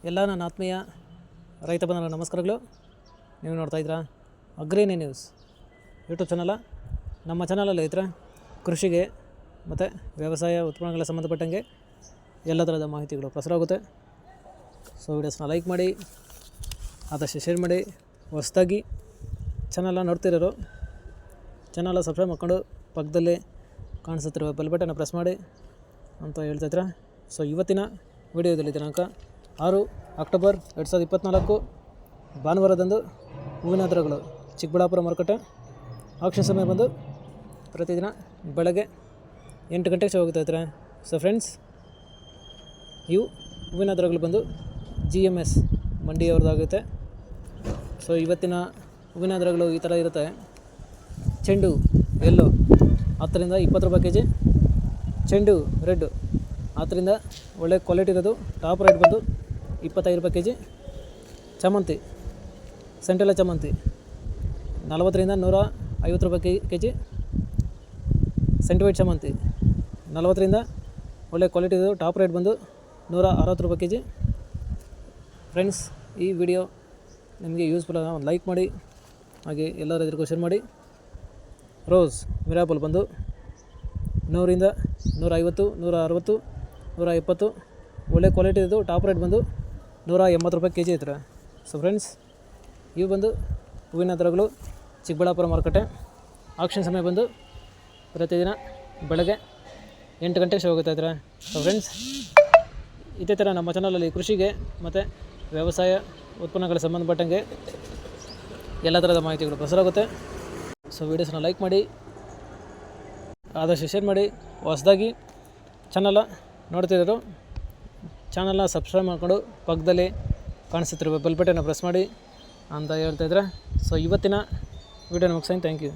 ಎಲ್ಲ ನನ್ನ ಆತ್ಮೀಯ ರೈತ ಬಂಧುಗಳ ನಮಸ್ಕಾರಗಳು. ನೀವು ನೋಡ್ತಾಯಿದ್ದೀರಾ ಅಗ್ರಿನಿ ನ್ಯೂಸ್ ಯೂಟ್ಯೂಬ್ ಚಾನಲ. ನಮ್ಮ ಚಾನಲಲ್ಲಿ ರೈತರ ಕೃಷಿಗೆ ಮತ್ತು ವ್ಯವಸಾಯ ಉತ್ಪನ್ನಗಳ ಸಂಬಂಧಪಟ್ಟಂಗೆ ಎಲ್ಲ ಥರದ ಮಾಹಿತಿಗಳು ಪ್ರಸಾರವಾಗುತ್ತೆ. ಸೊ ವಿಡಿಯೋಸ್ನ ಲೈಕ್ ಮಾಡಿ, ಆದಷ್ಟು ಶೇರ್ ಮಾಡಿ. ಹೊಸದಾಗಿ ಚಾನಲ್ನ ನೋಡ್ತಿರೋರು ಚಾನಲ್ನ ಸಬ್ಸ್ಕ್ರೈಬ್ ಮಾಡ್ಕೊಂಡು ಪಕ್ಕದಲ್ಲಿ ಕಾಣಿಸುತ್ತಿರುವ ಬೆಲ್ ಬಟನ್ನ ಪ್ರೆಸ್ ಮಾಡಿ ಅಂತ ಹೇಳ್ತಾಯಿದ್ರೆ. ಸೊ ಇವತ್ತಿನ ವಿಡಿಯೋದಲ್ಲಿ ದಿನಾಂಕ 6 ಅಕ್ಟೋಬರ್ 2024 ಭಾನುವಾರದಂದು ಹೂವಿನ ದರಗಳು ಚಿಕ್ಕಬಳ್ಳಾಪುರ ಮಾರುಕಟ್ಟೆ ಆಕ್ಷನ್ ಸಮಯ ಬಂದು ಪ್ರತಿದಿನ ಬೆಳಗ್ಗೆ 8 ಗಂಟೆಗೆ ಶೋ ಹೋಗ್ತಾಯಿದ್ರೆ. ಸೊ ಫ್ರೆಂಡ್ಸ್, ಇವು ಹೂವಿನ ದರಗಳು ಬಂದು GMS ಮಂಡಿಯವ್ರದ್ದಾಗುತ್ತೆ. ಸೊ ಇವತ್ತಿನ ಹೂವಿನ ದರಗಳು ಈ ಥರ ಇರುತ್ತೆ. ಚೆಂಡು ಎಲ್ಲೋ 10 ರಿಂದ 20 ರೂಪಾಯಿ kg, ಚೆಂಡು ರೆಡ್ 10 ರಿಂದ ಒಳ್ಳೆ ಕ್ವಾಲಿಟಿ ಇರೋದು ಟಾಪ್ ರೇಟ್ ಬಂದು 25 ರೂಪಾಯಿ kg. ಚಾಮಂತಿ ಸೆಂಟೆಲ್ಲ ಚಾಮಂತಿ 40 ರಿಂದ 150 ರೂಪಾಯಿ kg. ಸೆಂಟಿವೈಟ್ ಚಾಮಂತಿ 40 ರಿಂದ ಒಳ್ಳೆ ಕ್ವಾಲಿಟಿ ಇರೋದು ಟಾಪ್ ರೇಟ್ ಬಂದು 160 ರೂಪಾಯಿ kg. ಫ್ರೆಂಡ್ಸ್, ಈ ವಿಡಿಯೋ ನಿಮಗೆ ಯೂಸ್ಫುಲ್ ಆಗ ಒಂದು ಲೈಕ್ ಮಾಡಿ, ಹಾಗೆ ಎಲ್ಲ ರೈತರಿಗೂ ಶೇರ್ ಮಾಡಿ. ರೋಸ್ ಮಿರಾಪಲ್ ಬಂದು 100 ರಿಂದ 150, 160, 120 ಒಳ್ಳೆ ಕ್ವಾಲಿಟಿ ಇದ್ದು ಟಾಪ್ ರೇಟ್ ಬಂದು 180 ರೂಪಾಯಿ kg ಐತ್ರೆ. ಸೊ ಫ್ರೆಂಡ್ಸ್, ಇವು ಬಂದು ಹೂವಿನ ದರಗಳು ಚಿಕ್ಕಬಳ್ಳಾಪುರ ಮಾರುಕಟ್ಟೆ ಆಕ್ಷನ್ ಸಮಯ ಬಂದು ಪ್ರತಿದಿನ ಬೆಳಗ್ಗೆ 8 ಗಂಟೆಗೆ ಶೋ ಹೋಗ್ತಾಯಿದ್ರೆ. ಸೊ ಫ್ರೆಂಡ್ಸ್, ಇದೇ ಥರ ನಮ್ಮ ಚಾನಲಲ್ಲಿ ಕೃಷಿಗೆ ಮತ್ತು ವ್ಯವಸಾಯ ಉತ್ಪನ್ನಗಳ ಸಂಬಂಧಪಟ್ಟಂಗೆ ಎಲ್ಲ ಥರದ ಮಾಹಿತಿಗಳು ಪ್ರಸಾರವಾಗುತ್ತೆ. ಸೊ ವೀಡಿಯೋಸ್ನ ಲೈಕ್ ಮಾಡಿ, ಆದಷ್ಟು ಶೇರ್ ಮಾಡಿ. ಹೊಸದಾಗಿ ಚಾನಲ್ನ ನೋಡ್ತಿದ್ದರು ಚಾನಲ್ನ ಸಬ್ಸ್ಕ್ರೈಬ್ ಮಾಡಿಕೊಂಡು ಪಕ್ಕದಲ್ಲಿ ಕಾಣಿಸುತ್ತಿರುವ ಬೆಲ್ ಬಟನ್ನ ಪ್ರೆಸ್ ಮಾಡಿ ಅಂತ ಹೇಳ್ತಾಯಿದ್ರೆ. ಸೊ ಇವತ್ತಿನ ವೀಡಿಯೋನ ಮುಗಿಸ್ತೀನಿ. Thank you.